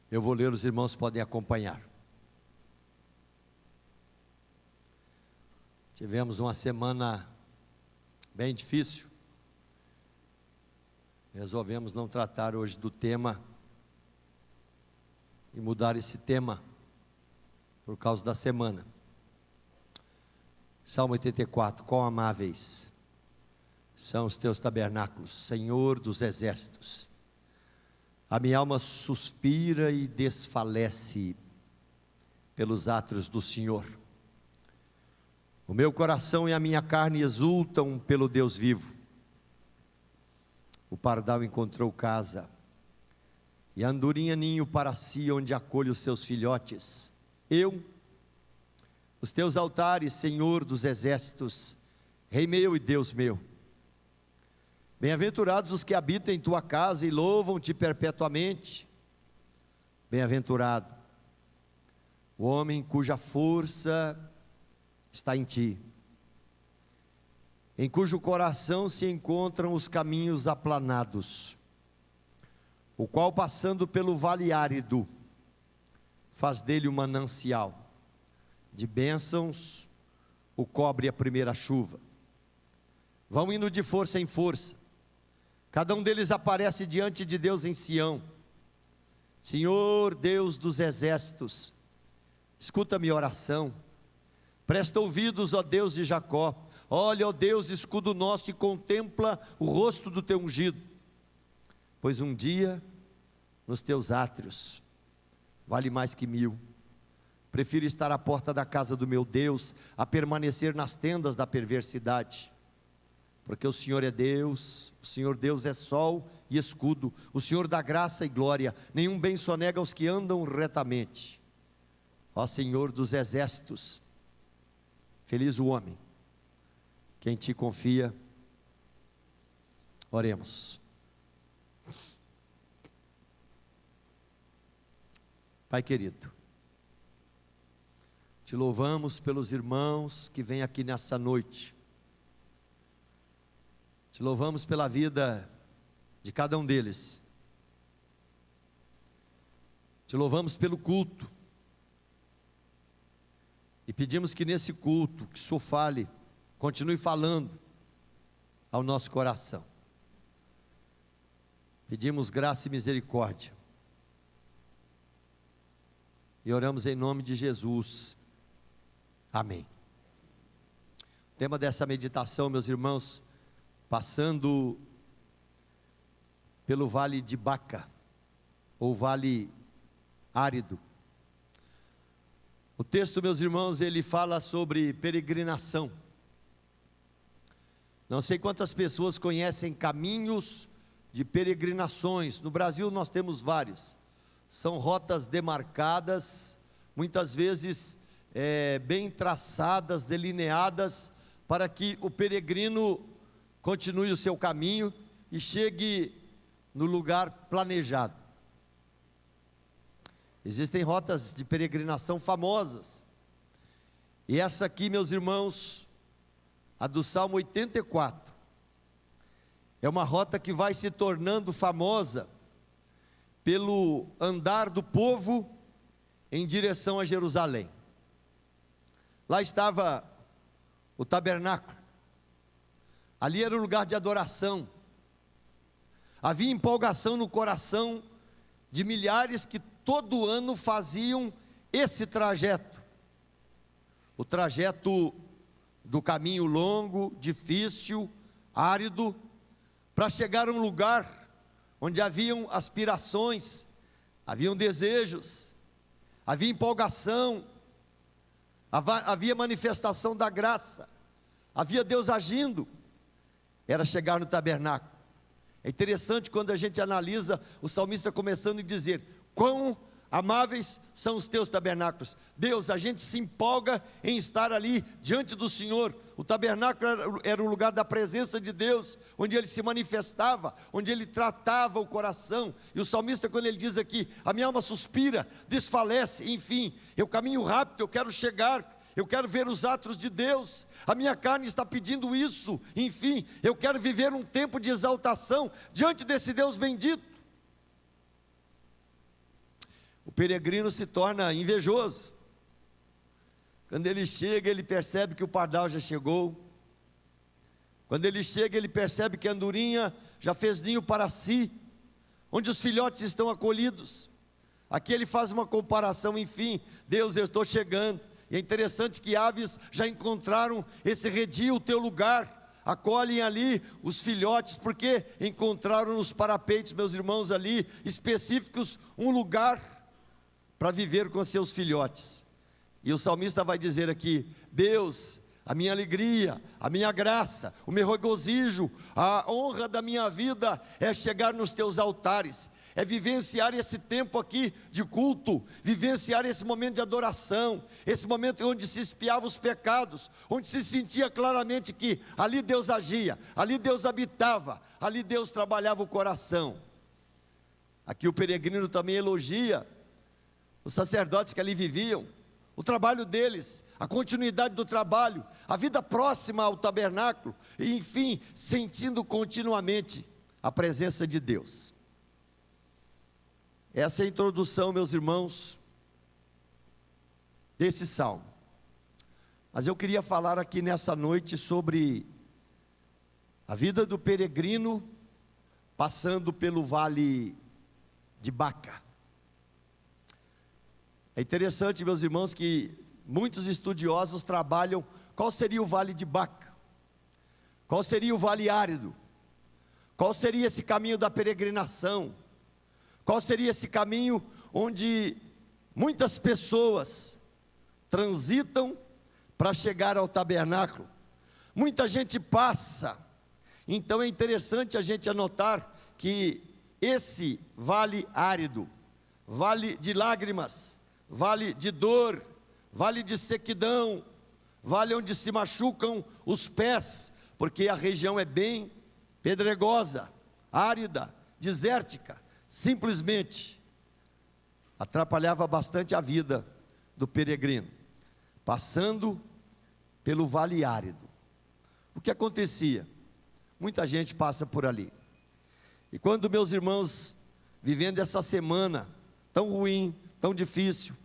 Eu vou ler, os irmãos podem acompanhar. Tivemos uma semana bem difícil. Resolvemos não tratar hoje do tema e mudar esse tema por causa da semana. Salmo 84, quão amáveis são os teus tabernáculos, Senhor dos exércitos. A minha alma suspira e desfalece pelos átrios do Senhor. O meu coração e a minha carne exultam pelo Deus vivo. O pardal encontrou casa, e a andorinha ninho para si, onde acolhe os seus filhotes. Os teus altares, Senhor dos exércitos, Rei meu e Deus meu. Bem-aventurados os que habitam em tua casa e louvam-te perpetuamente. Bem-aventurado o homem cuja força está em ti, em cujo coração se encontram os caminhos aplanados, o qual, passando pelo vale árido, faz dele um manancial de bênçãos, o cobre a primeira chuva. Vão indo de força em força, cada um deles aparece diante de Deus em Sião. Senhor Deus dos exércitos, escuta minha oração, presta ouvidos, ó Deus de Jacó. Olha, ó Deus, escudo nosso, e contempla o rosto do teu ungido, pois um dia nos teus átrios vale mais que 1000. Prefiro estar à porta da casa do meu Deus a permanecer nas tendas da perversidade, porque o Senhor é Deus, o Senhor Deus é sol e escudo, o Senhor dá graça e glória, nenhum bem sonega aos que andam retamente. Ó Senhor dos exércitos, feliz o homem que em ti confia. Oremos. Pai querido, te louvamos pelos irmãos que vêm aqui nessa noite, te louvamos pela vida de cada um deles, te louvamos pelo culto, e pedimos que nesse culto, que o Senhor fale, continue falando ao nosso coração. Pedimos graça e misericórdia, e oramos em nome de Jesus, amém. O tema dessa meditação, meus irmãos, passando pelo vale de Baca, ou vale árido. O texto, meus irmãos, ele fala sobre peregrinação. Não sei quantas pessoas conhecem caminhos de peregrinações. No Brasil nós temos vários. São rotas demarcadas, muitas vezes bem traçadas, delineadas, para que o peregrino continue o seu caminho e chegue no lugar planejado. Existem rotas de peregrinação famosas, e essa aqui, meus irmãos, a do Salmo 84, é uma rota que vai se tornando famosa pelo andar do povo em direção a Jerusalém. Lá estava o tabernáculo, ali era o lugar de adoração, havia empolgação no coração de milhares que todo ano faziam esse trajeto, o trajeto do caminho longo, difícil, árido, para chegar a um lugar onde haviam aspirações, haviam desejos, havia empolgação, havia manifestação da graça, havia Deus agindo. Era chegar no tabernáculo. É interessante quando a gente analisa o salmista começando a dizer: quão amáveis são os teus tabernáculos. Deus, a gente se empolga em estar ali diante do Senhor. O tabernáculo era o lugar da presença de Deus, onde Ele se manifestava, onde Ele tratava o coração. E o salmista, quando ele diz aqui: a minha alma suspira, desfalece, enfim, eu caminho rápido, eu quero chegar, eu quero ver os atos de Deus, a minha carne está pedindo isso, enfim, eu quero viver um tempo de exaltação diante desse Deus bendito. peregrino se torna invejoso. Quando ele chega, ele percebe que o pardal já chegou. Quando ele chega, ele percebe que a andorinha já fez ninho para si, onde os filhotes estão acolhidos. Aqui ele faz uma comparação, enfim, Deus, eu estou chegando. E é interessante que aves já encontraram esse redil, o teu lugar, acolhem ali os filhotes, porque encontraram nos parapeitos, meus irmãos, ali, específicos, um lugar para viver com seus filhotes. E o salmista vai dizer aqui: Deus, a minha alegria, a minha graça, o meu regozijo, a honra da minha vida é chegar nos teus altares, é vivenciar esse tempo aqui de culto, vivenciar esse momento de adoração, esse momento onde se espiava os pecados, onde se sentia claramente que ali Deus agia, ali Deus habitava, ali Deus trabalhava o coração. Aqui o peregrino também elogia os sacerdotes que ali viviam, o trabalho deles, a continuidade do trabalho, a vida próxima ao tabernáculo, e enfim, sentindo continuamente a presença de Deus. Essa é a introdução, meus irmãos, desse salmo. Mas eu queria falar aqui nessa noite sobre a vida do peregrino passando pelo vale de Baca. É interessante, meus irmãos, que muitos estudiosos trabalham qual seria o vale de Baca, qual seria o vale árido, qual seria esse caminho da peregrinação, qual seria esse caminho onde muitas pessoas transitam para chegar ao tabernáculo. Muita gente passa. Então é interessante a gente anotar que esse vale árido, vale de lágrimas, vale de dor, vale de sequidão, vale onde se machucam os pés, porque a região é bem pedregosa, árida, desértica, simplesmente atrapalhava bastante a vida do peregrino, passando pelo vale árido. O que acontecia? Muita gente passa por ali, e quando meus irmãos, vivendo essa semana tão ruim, tão difícil,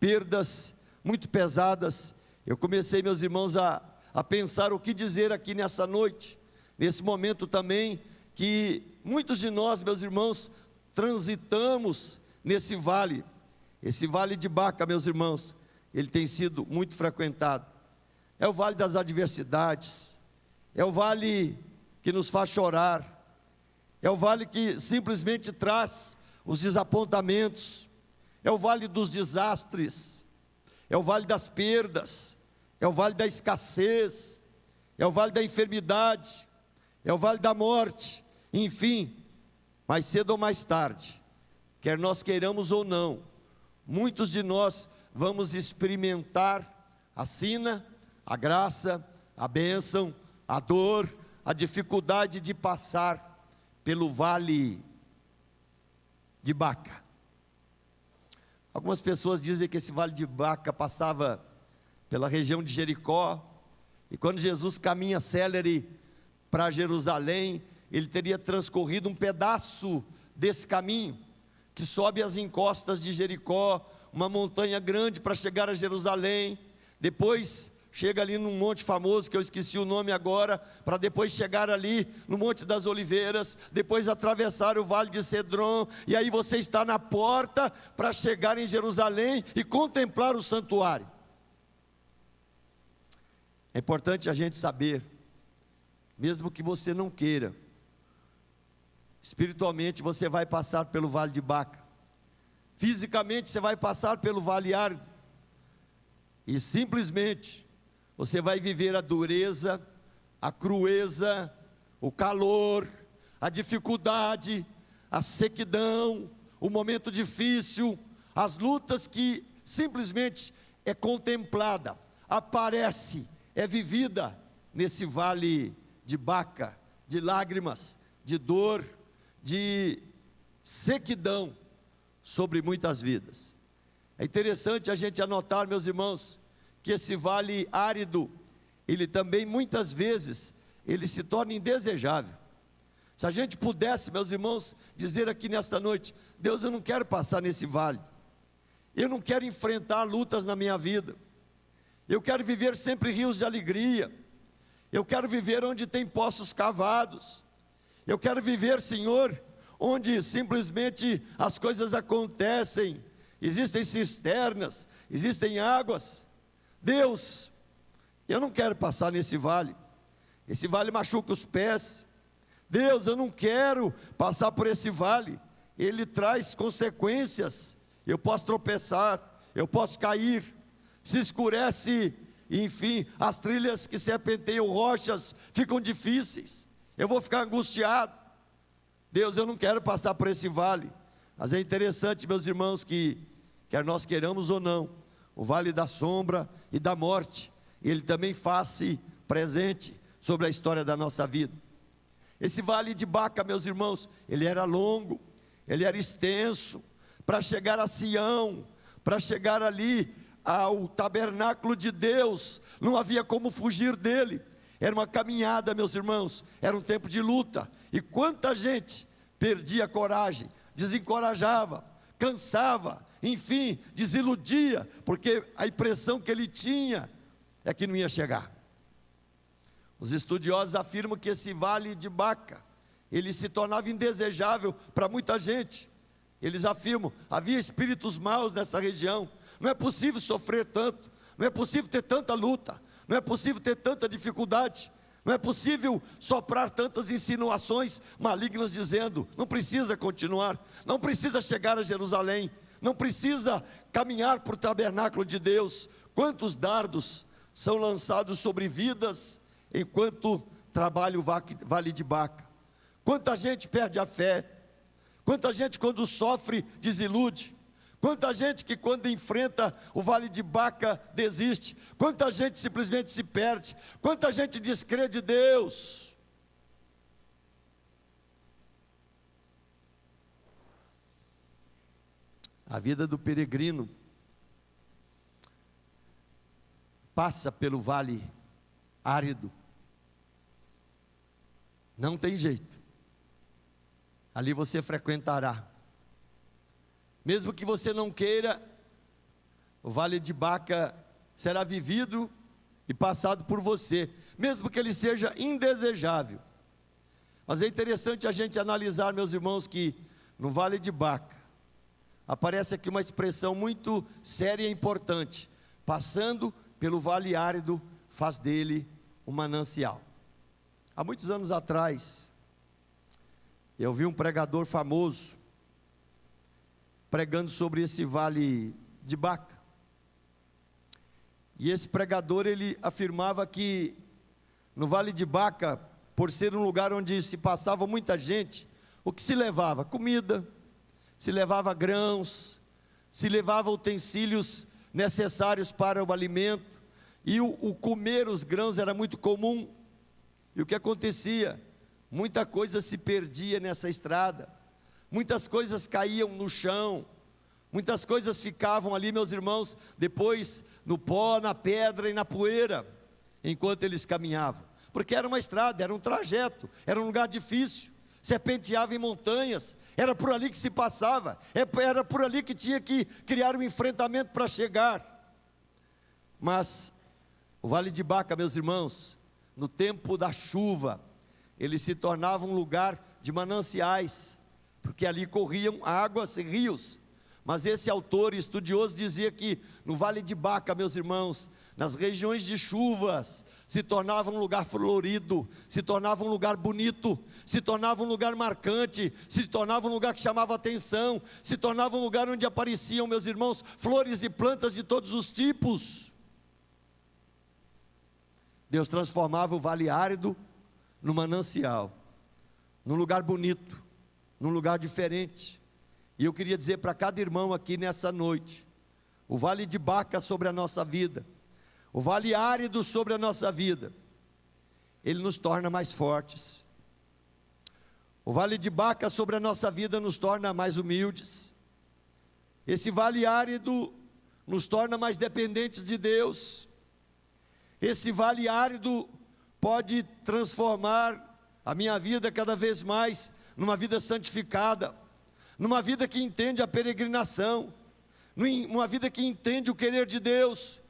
perdas muito pesadas, eu comecei, meus irmãos, a pensar o que dizer aqui nessa noite, nesse momento também, que muitos de nós, meus irmãos, transitamos nesse vale, esse vale de Baca, meus irmãos, ele tem sido muito frequentado, é o vale das adversidades, é o vale que nos faz chorar, é o vale que simplesmente traz os desapontamentos, é o vale dos desastres, é o vale das perdas, é o vale da escassez, é o vale da enfermidade, é o vale da morte, enfim, mais cedo ou mais tarde, quer nós queiramos ou não, muitos de nós vamos experimentar a sina, a graça, a bênção, a dor, a dificuldade de passar pelo vale de Baca. Algumas pessoas dizem que esse vale de Baca passava pela região de Jericó, e quando Jesus caminha célere para Jerusalém, ele teria transcorrido um pedaço desse caminho, que sobe as encostas de Jericó, uma montanha grande para chegar a Jerusalém, depois chega ali num monte famoso, que eu esqueci o nome agora, para depois chegar ali no Monte das Oliveiras, depois atravessar o Vale de Cedron, e aí você está na porta para chegar em Jerusalém e contemplar o santuário. É importante a gente saber, mesmo que você não queira, espiritualmente você vai passar pelo Vale de Baca, fisicamente você vai passar pelo Vale árido, e simplesmente você vai viver a dureza, a crueza, o calor, a dificuldade, a sequidão, o momento difícil, as lutas que simplesmente é contemplada, aparece, é vivida nesse vale de Baca, de lágrimas, de dor, de sequidão sobre muitas vidas. É interessante a gente anotar, meus irmãos, que esse vale árido, ele também muitas vezes, ele se torna indesejável. Se a gente pudesse, meus irmãos, dizer aqui nesta noite: Deus, eu não quero passar nesse vale, Eu não quero enfrentar lutas na minha vida. Eu quero viver sempre rios de alegria. Eu quero viver onde tem poços cavados. Eu quero viver, Senhor, onde simplesmente as coisas acontecem. Existem cisternas, existem águas. Deus, eu não quero passar nesse vale. Esse vale machuca os pés. Deus, eu não quero passar por esse vale. Ele traz consequências. Eu posso tropeçar, eu posso cair. Se escurece, enfim, as trilhas que serpenteiam rochas ficam difíceis. Eu vou ficar angustiado. Deus, eu não quero passar por esse vale. Mas é interessante, meus irmãos, que quer nós queiramos ou não, o vale da sombra e da morte, ele também faz-se presente sobre a história da nossa vida. Esse vale de Baca, meus irmãos, ele era longo, ele era extenso. Para chegar a Sião, para chegar ali ao tabernáculo de Deus, não havia como fugir dele. Era uma caminhada, meus irmãos, era um tempo de luta. E quanta gente perdia a coragem, desencorajava, cansava, enfim, desiludia, porque a impressão que ele tinha é que não ia chegar. Os estudiosos afirmam que esse vale de Baca, ele se tornava indesejável para muita gente. Eles afirmam, havia espíritos maus nessa região. Não é possível sofrer tanto, não é possível ter tanta luta, não é possível ter tanta dificuldade, não é possível soprar tantas insinuações malignas dizendo, não precisa continuar, não precisa chegar a Jerusalém, não precisa caminhar para o tabernáculo de Deus. Quantos dardos são lançados sobre vidas enquanto trabalha o vale de Baca? Quanta gente perde a fé, quanta gente quando sofre desilude, quanta gente que quando enfrenta o vale de Baca desiste, quanta gente simplesmente se perde, quanta gente descrê de Deus. A vida do peregrino passa pelo vale árido, não tem jeito. Ali você frequentará, mesmo que você não queira, o vale de Baca será vivido e passado por você, mesmo que ele seja indesejável. Mas é interessante a gente analisar, meus irmãos, que no vale de Baca, aparece aqui uma expressão muito séria e importante, passando pelo vale árido, faz dele um manancial. Há muitos anos atrás, eu vi um pregador famoso, pregando sobre esse vale de Baca, e esse pregador, ele afirmava que, no vale de Baca, por ser um lugar onde se passava muita gente, o que se levava? Comida, se levava grãos, se levava utensílios necessários para o alimento, e o comer os grãos era muito comum. E o que acontecia? Muita coisa se perdia nessa estrada, muitas coisas caíam no chão, muitas coisas ficavam ali, meus irmãos, depois no pó, na pedra e na poeira, enquanto eles caminhavam, porque era uma estrada, era um trajeto, era um lugar difícil, serpenteava em montanhas, era por ali que se passava, era por ali que tinha que criar um enfrentamento para chegar. Mas o vale de Baca, meus irmãos, no tempo da chuva, ele se tornava um lugar de mananciais, porque ali corriam águas e rios. Mas esse autor estudioso dizia que no vale de Baca, meus irmãos, nas regiões de chuvas, se tornava um lugar florido, se tornava um lugar bonito, se tornava um lugar marcante, se tornava um lugar que chamava atenção, se tornava um lugar onde apareciam, meus irmãos, flores e plantas de todos os tipos. Deus transformava o vale árido num manancial, num lugar bonito, num lugar diferente. E eu queria dizer para cada irmão aqui nessa noite, o vale de Baca sobre a nossa vida, o vale árido sobre a nossa vida, ele nos torna mais fortes. O vale de Baca sobre a nossa vida nos torna mais humildes. Esse vale árido nos torna mais dependentes de Deus. Esse vale árido pode transformar a minha vida cada vez mais numa vida santificada, numa vida que entende a peregrinação, numa vida que entende o querer de Deus,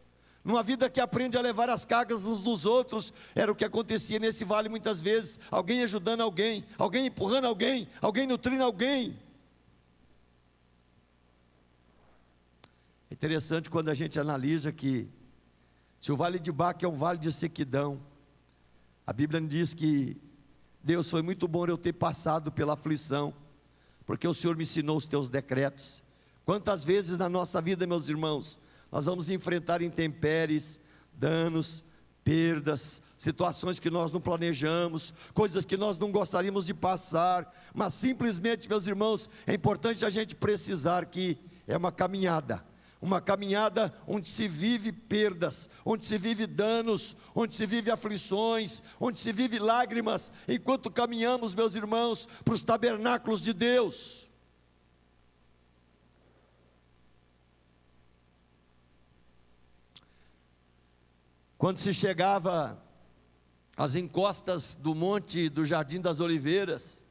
numa vida que aprende a levar as cargas uns dos outros. Era o que acontecia nesse vale muitas vezes, alguém ajudando alguém, alguém empurrando alguém, alguém nutrindo alguém. É interessante quando a gente analisa que, se o vale de Baca é um vale de sequidão, a Bíblia diz que Deus, foi muito bom eu ter passado pela aflição, porque o Senhor me ensinou os teus decretos. Quantas vezes na nossa vida, meus irmãos, nós vamos enfrentar intempéries, danos, perdas, situações que nós não planejamos, coisas que nós não gostaríamos de passar, mas simplesmente, meus irmãos, é importante a gente precisar que é uma caminhada onde se vive perdas, onde se vive danos, onde se vive aflições, onde se vive lágrimas, enquanto caminhamos, meus irmãos, para os tabernáculos de Deus. Quando se chegava às encostas do monte do Jardim das Oliveiras,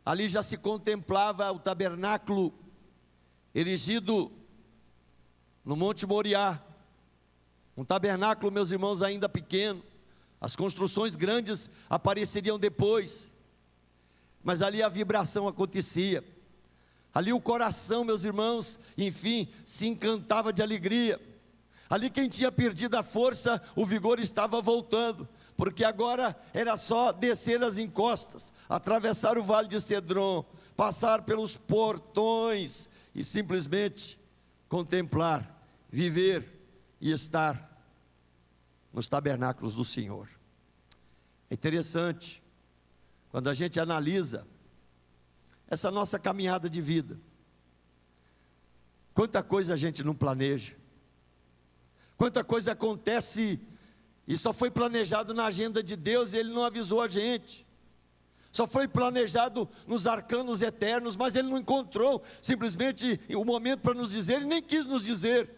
ali já se contemplava o tabernáculo erigido no Monte Moriá, um tabernáculo, meus irmãos, ainda pequeno. As construções grandes apareceriam depois, mas ali a vibração acontecia, ali o coração, meus irmãos, enfim, se encantava de alegria. Ali quem tinha perdido a força, o vigor estava voltando, porque agora era só descer as encostas, atravessar o vale de Cedron, passar pelos portões e simplesmente contemplar, viver e estar nos tabernáculos do Senhor. É interessante quando a gente analisa essa nossa caminhada de vida. Quanta coisa a gente não planeja, quanta coisa acontece e só foi planejado na agenda de Deus e Ele não avisou a gente. Só foi planejado nos arcanos eternos, mas Ele não encontrou simplesmente o momento para nos dizer, Ele nem quis nos dizer.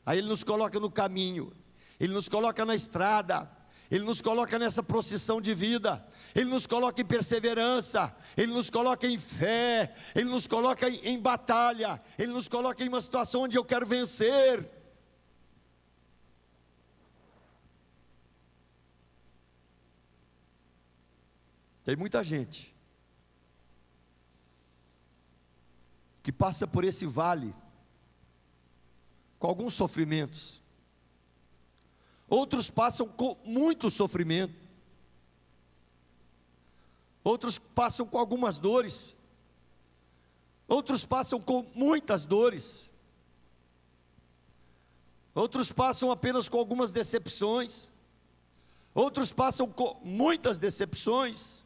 Aí Ele nos coloca no caminho, Ele nos coloca na estrada, Ele nos coloca nessa procissão de vida, Ele nos coloca em perseverança, Ele nos coloca em fé, Ele nos coloca em batalha, Ele nos coloca em uma situação onde eu quero vencer. Tem muita gente que passa por esse vale com alguns sofrimentos, outros passam com muito sofrimento, outros passam com algumas dores, outros passam com muitas dores, outros passam apenas com algumas decepções, outros passam com muitas decepções.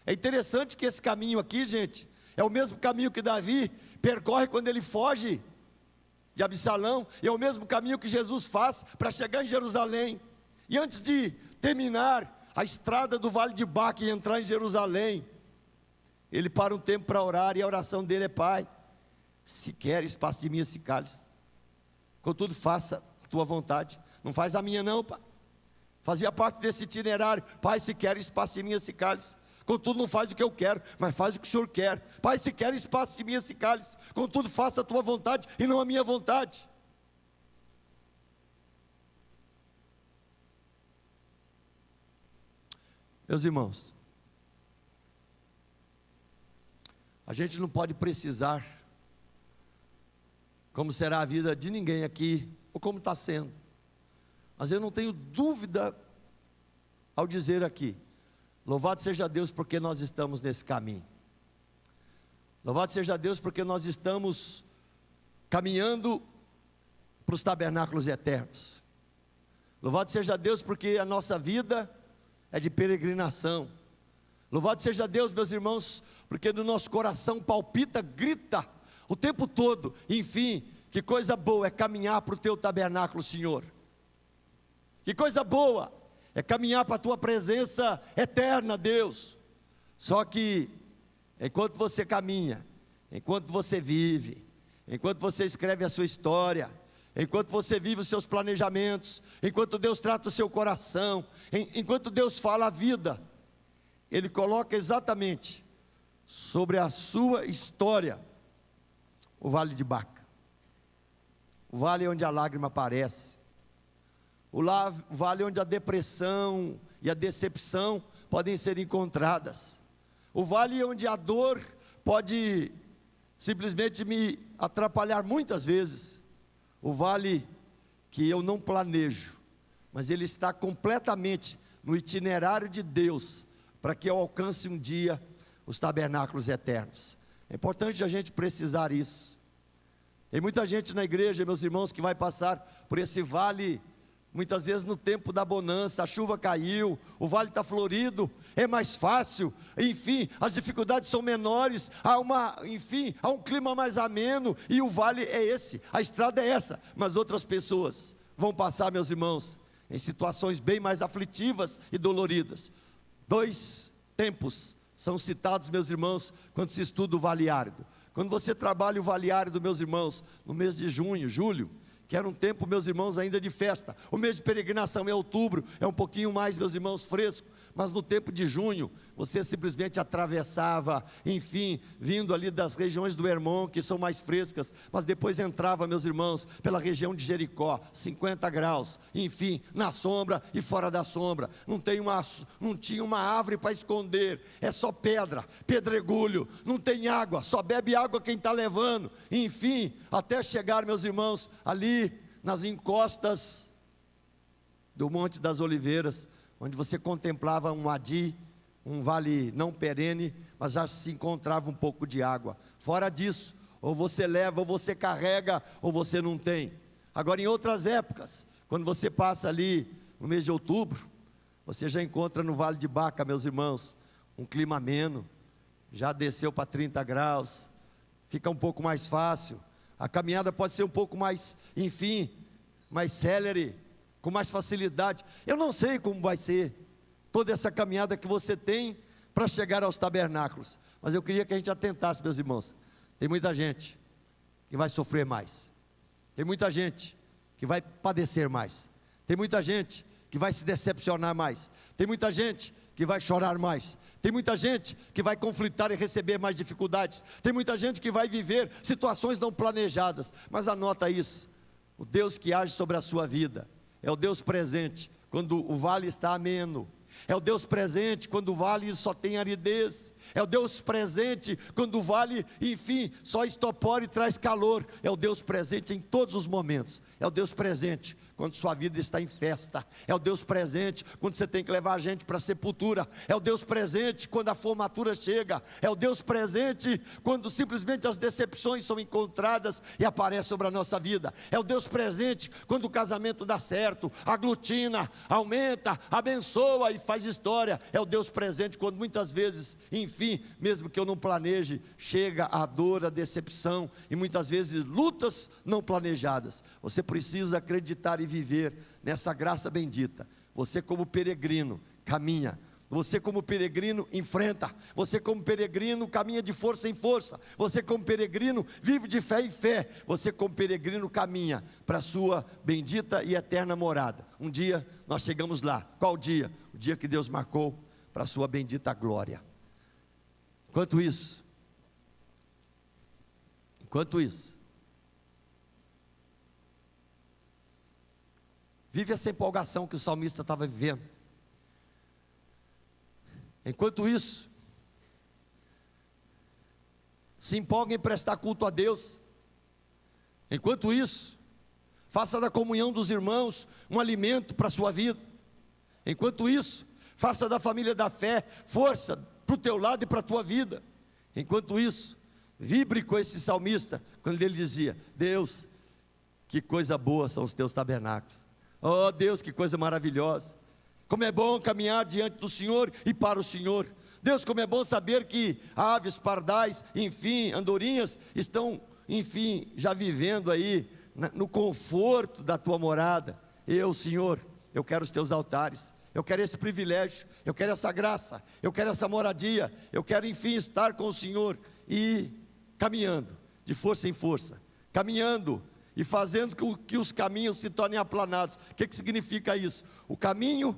É interessante que esse caminho aqui, gente, é o mesmo caminho que Davi percorre quando ele foge de Absalão, e é o mesmo caminho que Jesus faz para chegar em Jerusalém. E antes de terminar a estrada do Vale de Baca e entrar em Jerusalém, ele para um tempo para orar, e a oração dele é: Pai, se queres, passe de mim esse cálice, contudo faça a tua vontade, não faz a minha não, Pai. Fazia parte desse itinerário: Pai, se queres, passe de mim esse cálice, contudo não faz o que eu quero, mas faz o que o Senhor quer. Pai, se queres, passe de mim esse cálice, contudo faça a tua vontade e não a minha vontade. Meus irmãos, a gente não pode precisar como será a vida de ninguém aqui, ou como está sendo, mas eu não tenho dúvida ao dizer aqui: louvado seja Deus porque nós estamos nesse caminho. Louvado seja Deus porque nós estamos caminhando para os tabernáculos eternos. Louvado seja Deus porque a nossa vida é de peregrinação. Louvado seja Deus, meus irmãos, porque no nosso coração palpita, grita o tempo todo. Enfim, que coisa boa é caminhar para o teu tabernáculo, Senhor. Que coisa boa é caminhar para a tua presença eterna, Deus. Só que, enquanto você caminha, enquanto você vive, enquanto você escreve a sua história, enquanto você vive os seus planejamentos, enquanto Deus trata o seu coração, enquanto Deus fala a vida, Ele coloca exatamente sobre a sua história o vale de Baca, o vale onde a lágrima aparece, o vale onde a depressão e a decepção podem ser encontradas, o vale onde a dor pode simplesmente me atrapalhar muitas vezes, o vale que eu não planejo, mas ele está completamente no itinerário de Deus, para que eu alcance um dia os tabernáculos eternos. É importante a gente precisar isso. Tem muita gente na igreja, meus irmãos, que vai passar por esse vale, muitas vezes no tempo da bonança, a chuva caiu, o vale está florido, é mais fácil, enfim, as dificuldades são menores, há um clima mais ameno, e o vale é esse, a estrada é essa, mas outras pessoas vão passar, meus irmãos, em situações bem mais aflitivas e doloridas. 2 tempos são citados, meus irmãos, quando se estuda o vale árido. Quando você trabalha o vale árido, meus irmãos, no mês de junho, julho, que era um tempo, meus irmãos, ainda de festa. O mês de peregrinação é outubro, é um pouquinho mais, meus irmãos, fresco. Mas no tempo de junho, você simplesmente atravessava, enfim, vindo ali das regiões do Hermon, que são mais frescas, mas depois entrava, meus irmãos, pela região de Jericó, 50 graus, enfim, na sombra e fora da sombra, não tinha uma árvore para esconder, é só pedra, pedregulho, não tem água, só bebe água quem está levando, enfim, até chegar, meus irmãos, ali nas encostas do Monte das Oliveiras, onde você contemplava um Adi, um vale não perene, mas já se encontrava um pouco de água. Fora disso, ou você leva, ou você carrega, ou você não tem. Agora, em outras épocas, quando você passa ali no mês de outubro, você já encontra no Vale de Baca, meus irmãos, um clima ameno, já desceu para 30 graus, fica um pouco mais fácil, a caminhada pode ser um pouco mais, enfim, mais célere, com mais facilidade. Eu não sei como vai ser toda essa caminhada que você tem para chegar aos tabernáculos, mas eu queria que a gente atentasse, meus irmãos. Tem muita gente que vai sofrer mais, tem muita gente que vai padecer mais, tem muita gente que vai se decepcionar mais, tem muita gente que vai chorar mais, tem muita gente que vai conflitar e receber mais dificuldades, tem muita gente que vai viver situações não planejadas, mas anota isso: o Deus que age sobre a sua vida é o Deus presente quando o vale está ameno, é o Deus presente quando o vale só tem aridez, é o Deus presente quando o vale, enfim, só estopora e traz calor, é o Deus presente em todos os momentos, é o Deus presente quando sua vida está em festa, é o Deus presente quando você tem que levar a gente para a sepultura, é o Deus presente quando a formatura chega, é o Deus presente quando simplesmente as decepções são encontradas e aparecem sobre a nossa vida, é o Deus presente quando o casamento dá certo, aglutina, aumenta, abençoa e faz história, é o Deus presente quando muitas vezes, enfim, mesmo que eu não planeje, chega a dor, a decepção e muitas vezes lutas não planejadas. Você precisa acreditar e viver nessa graça bendita. Você como peregrino caminha, você como peregrino enfrenta, você como peregrino caminha de força em força, você como peregrino vive de fé em fé, você como peregrino caminha para a sua bendita e eterna morada. Um dia nós chegamos lá. Qual dia? O dia que Deus marcou para a sua bendita glória. Enquanto isso, vive essa empolgação que o salmista estava vivendo. Enquanto isso, se empolga em prestar culto a Deus. Enquanto isso, faça da comunhão dos irmãos um alimento para a sua vida. Enquanto isso, faça da família da fé força para o teu lado e para a tua vida. Enquanto isso, vibre com esse salmista, quando ele dizia: Deus, que coisa boa são os teus tabernáculos. Oh Deus, que coisa maravilhosa, como é bom caminhar diante do Senhor e para o Senhor. Deus, como é bom saber que aves, pardais, enfim, andorinhas estão, enfim, já vivendo aí no conforto da tua morada. Eu, Senhor, eu quero os teus altares, eu quero esse privilégio, eu quero essa graça, eu quero essa moradia, eu quero, enfim, estar com o Senhor e caminhando de força em força, caminhando e fazendo com que os caminhos se tornem aplanados. O que significa isso? O caminho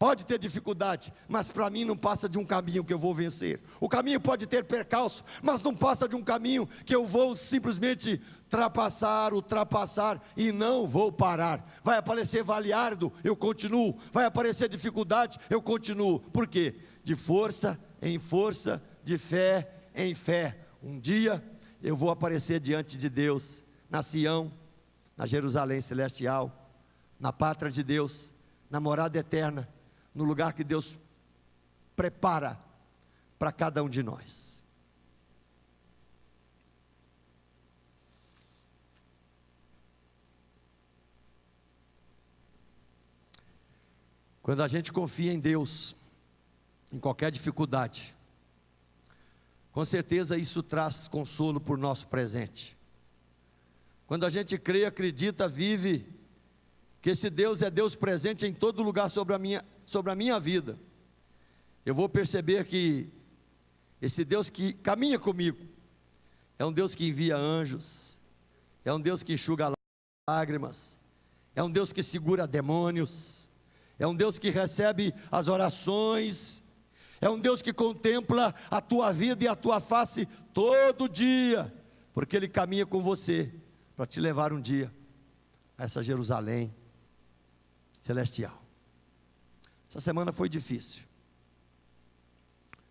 Pode ter dificuldade, mas para mim não passa de um caminho que eu vou vencer. O caminho pode ter percalço, mas não passa de um caminho que eu vou simplesmente ultrapassar e não vou parar. Vai aparecer vale árduo, eu continuo. Vai aparecer dificuldade, eu continuo. Por quê? De força em força, de fé em fé. Um dia eu vou aparecer diante de Deus, na Sião, na Jerusalém celestial, na pátria de Deus, na morada eterna, no lugar que Deus prepara para cada um de nós. Quando a gente confia em Deus, em qualquer dificuldade, com certeza isso traz consolo por nosso presente. Quando a gente crê, acredita, vive, que esse Deus é Deus presente em todo lugar sobre a minha vida, eu vou perceber que esse Deus que caminha comigo, é um Deus que envia anjos, é um Deus que enxuga lágrimas, é um Deus que segura demônios, é um Deus que recebe as orações, é um Deus que contempla a tua vida e a tua face todo dia, porque Ele caminha com você, para te levar um dia a essa Jerusalém celestial. Essa semana foi difícil,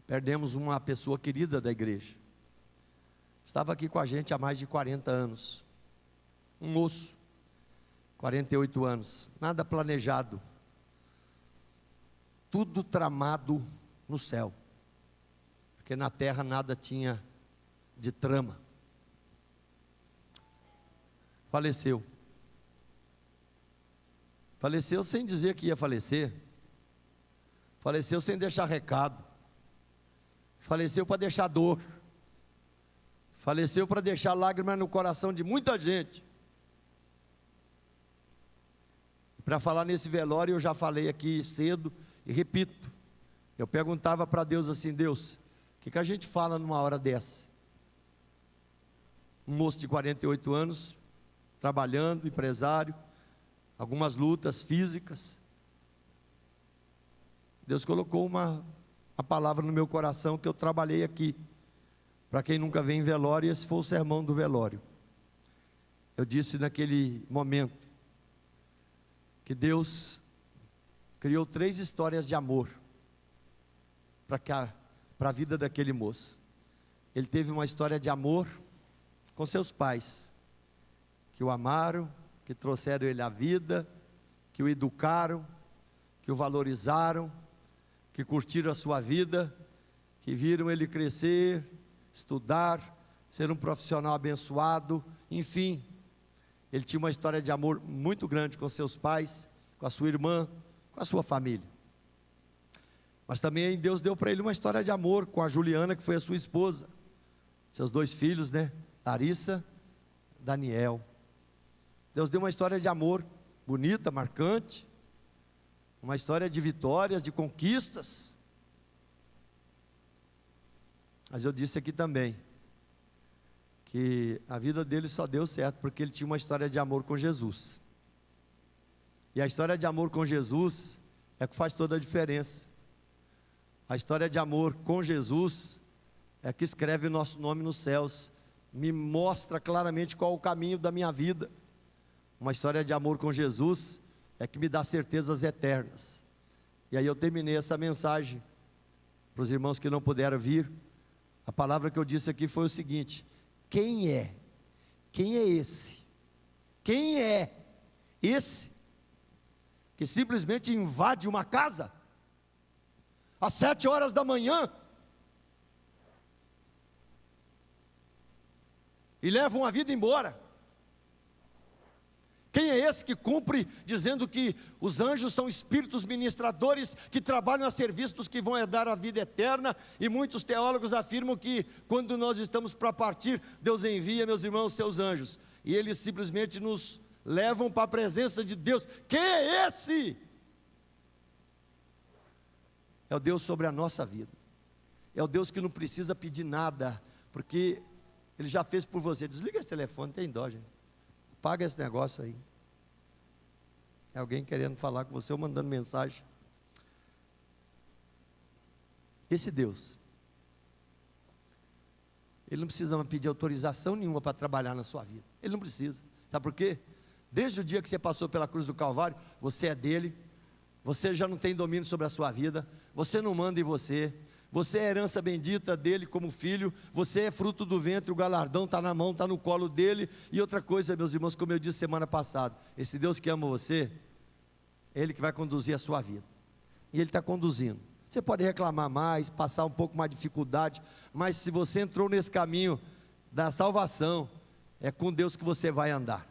perdemos uma pessoa querida da igreja, estava aqui com a gente há mais de 40 anos, um moço, 48 anos, nada planejado, tudo tramado no céu, porque na terra nada tinha de trama. Faleceu sem dizer que ia falecer, faleceu sem deixar recado, faleceu para deixar dor, faleceu para deixar lágrimas no coração de muita gente. Para falar nesse velório, eu já falei aqui cedo e repito, eu perguntava para Deus assim: Deus, o que a gente fala numa hora dessa? Um moço de 48 anos, trabalhando, empresário, algumas lutas físicas. Deus colocou uma palavra no meu coração que eu trabalhei aqui. Para quem nunca vem em velório, esse foi o sermão do velório. Eu disse naquele momento que Deus criou 3 histórias de amor para a vida daquele moço. Ele teve uma história de amor com seus pais, que o amaram, que trouxeram ele à vida, que o educaram, que o valorizaram, que curtiram a sua vida, que viram ele crescer, estudar, ser um profissional abençoado, enfim. Ele tinha uma história de amor muito grande com seus pais, com a sua irmã, com a sua família. Mas também Deus deu para ele uma história de amor com a Juliana, que foi a sua esposa, seus 2 filhos, né? Larissa, Daniel. Deus deu uma história de amor bonita, marcante, uma história de vitórias, de conquistas. Mas eu disse aqui também que a vida dele só deu certo porque ele tinha uma história de amor com Jesus. E a história de amor com Jesus é que faz toda a diferença. A história de amor com Jesus é que escreve o nosso nome nos céus, me mostra claramente qual é o caminho da minha vida. Uma história de amor com Jesus é que me dá certezas eternas. E aí eu terminei essa mensagem para os irmãos que não puderam vir. A palavra que eu disse aqui foi o seguinte: quem é esse? Quem é esse que simplesmente invade uma casa às 7 horas da manhã e leva uma vida embora? Quem é esse que cumpre dizendo que os anjos são espíritos ministradores que trabalham a serviço dos que vão herdar a vida eterna? E muitos teólogos afirmam que quando nós estamos para partir, Deus envia, meus irmãos, seus anjos, e eles simplesmente nos levam para a presença de Deus. Quem é esse? É o Deus sobre a nossa vida, é o Deus que não precisa pedir nada, porque Ele já fez por você. Desliga esse telefone, tem dó, gente. Paga esse negócio aí. É alguém querendo falar com você ou mandando mensagem. Esse Deus, Ele não precisa pedir autorização nenhuma para trabalhar na sua vida. Ele não precisa. Sabe por quê? Desde o dia que você passou pela cruz do Calvário, você é dele. Você já não tem domínio sobre a sua vida. Você não manda em você. Você é herança bendita dele como filho. Você é fruto do ventre. O galardão está na mão, está no colo dele. E outra coisa, meus irmãos, como eu disse semana passada, esse Deus que ama você, é Ele que vai conduzir a sua vida. E Ele está conduzindo. Você pode reclamar mais, passar um pouco mais de dificuldade, mas se você entrou nesse caminho da salvação, é com Deus que você vai andar.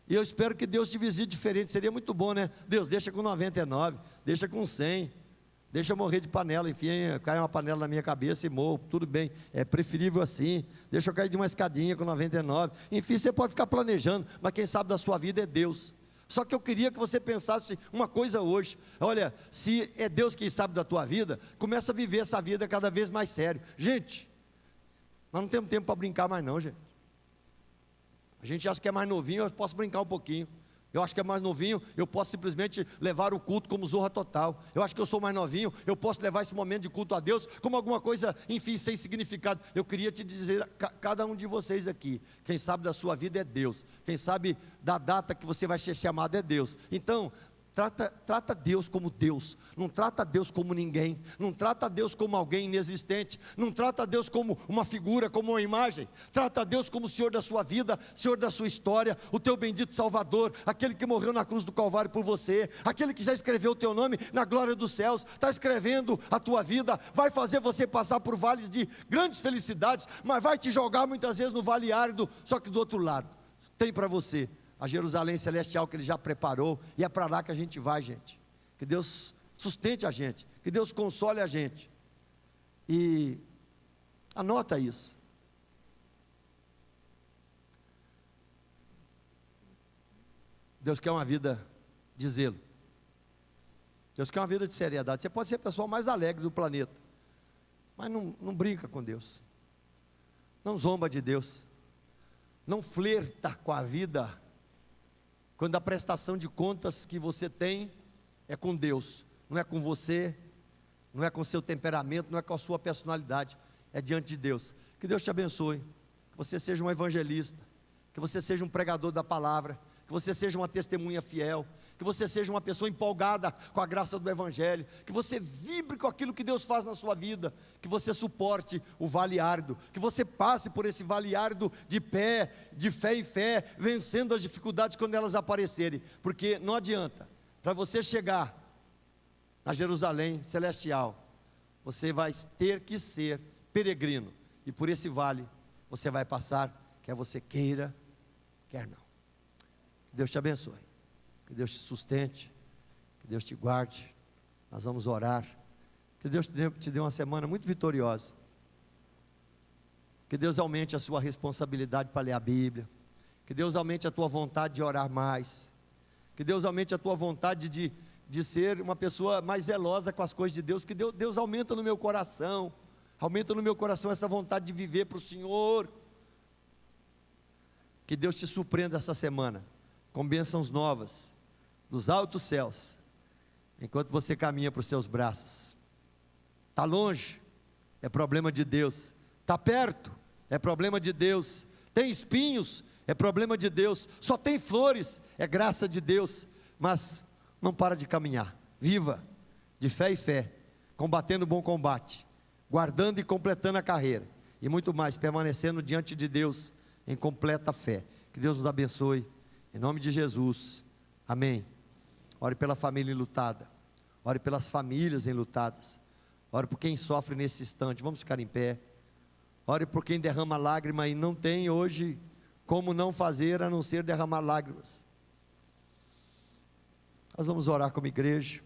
E eu espero que Deus te visite diferente. Seria muito bom, né? Deus, deixa com 99, deixa com 100, deixa eu morrer de panela, enfim, cai uma panela na minha cabeça e morro, tudo bem, é preferível assim. Deixa eu cair de uma escadinha com 99, enfim, você pode ficar planejando, mas quem sabe da sua vida é Deus. Só que eu queria que você pensasse uma coisa hoje. Olha, se é Deus quem sabe da tua vida, começa a viver essa vida cada vez mais sério. Gente, nós não temos tempo para brincar mais não, gente. A gente acha que é mais novinho, eu posso brincar um pouquinho. Eu acho que é mais novinho, eu posso simplesmente levar o culto como zorra total. Eu acho que eu sou mais novinho, eu posso levar esse momento de culto a Deus como alguma coisa, enfim, sem significado. Eu queria te dizer, cada um de vocês aqui, quem sabe da sua vida é Deus. Quem sabe da data que você vai ser chamado é Deus. Então, trata Deus como Deus, não trata Deus como ninguém, não trata Deus como alguém inexistente, não trata Deus como uma figura, como uma imagem, trata Deus como o Senhor da sua vida, Senhor da sua história, o teu bendito Salvador, aquele que morreu na cruz do Calvário por você, aquele que já escreveu o teu nome na glória dos céus, está escrevendo a tua vida, vai fazer você passar por vales de grandes felicidades, mas vai te jogar muitas vezes no vale árido, só que do outro lado, tem para você a Jerusalém celestial que Ele já preparou, e é para lá que a gente vai, gente. Que Deus sustente a gente, que Deus console a gente, e anota isso. Deus quer uma vida de zelo, Deus quer uma vida de seriedade. Você pode ser a pessoa mais alegre do planeta, mas não brinca com Deus, não zomba de Deus, não flerta com a vida, quando a prestação de contas que você tem é com Deus, não é com você, não é com o seu temperamento, não é com a sua personalidade, é diante de Deus. Que Deus te abençoe, que você seja um evangelista, que você seja um pregador da palavra, que você seja uma testemunha fiel, que você seja uma pessoa empolgada com a graça do Evangelho, que você vibre com aquilo que Deus faz na sua vida, que você suporte o vale árduo, que você passe por esse vale árduo de fé em fé, vencendo as dificuldades quando elas aparecerem, porque não adianta, para você chegar na Jerusalém celestial, você vai ter que ser peregrino, e por esse vale você vai passar, quer você queira, quer não. Que Deus te abençoe, que Deus te sustente, que Deus te guarde. Nós vamos orar, que Deus te dê uma semana muito vitoriosa, que Deus aumente a sua responsabilidade para ler a Bíblia, que Deus aumente a tua vontade de orar mais, que Deus aumente a tua vontade de ser uma pessoa mais zelosa com as coisas de Deus, que Deus aumenta no meu coração essa vontade de viver para o Senhor. Que Deus te surpreenda essa semana com bênçãos novas dos altos céus, enquanto você caminha para os seus braços. Está longe, é problema de Deus. Está perto, é problema de Deus. Tem espinhos, é problema de Deus. Só tem flores, é graça de Deus. Mas não para de caminhar, viva de fé em fé, combatendo o bom combate, guardando e completando a carreira, e muito mais, permanecendo diante de Deus em completa fé. Que Deus nos abençoe, em nome de Jesus, amém. Ore pela família enlutada, ore pelas famílias enlutadas, ore por quem sofre nesse instante. Vamos ficar em pé. Ore por quem derrama lágrima e não tem hoje como não fazer a não ser derramar lágrimas. Nós vamos orar como igreja.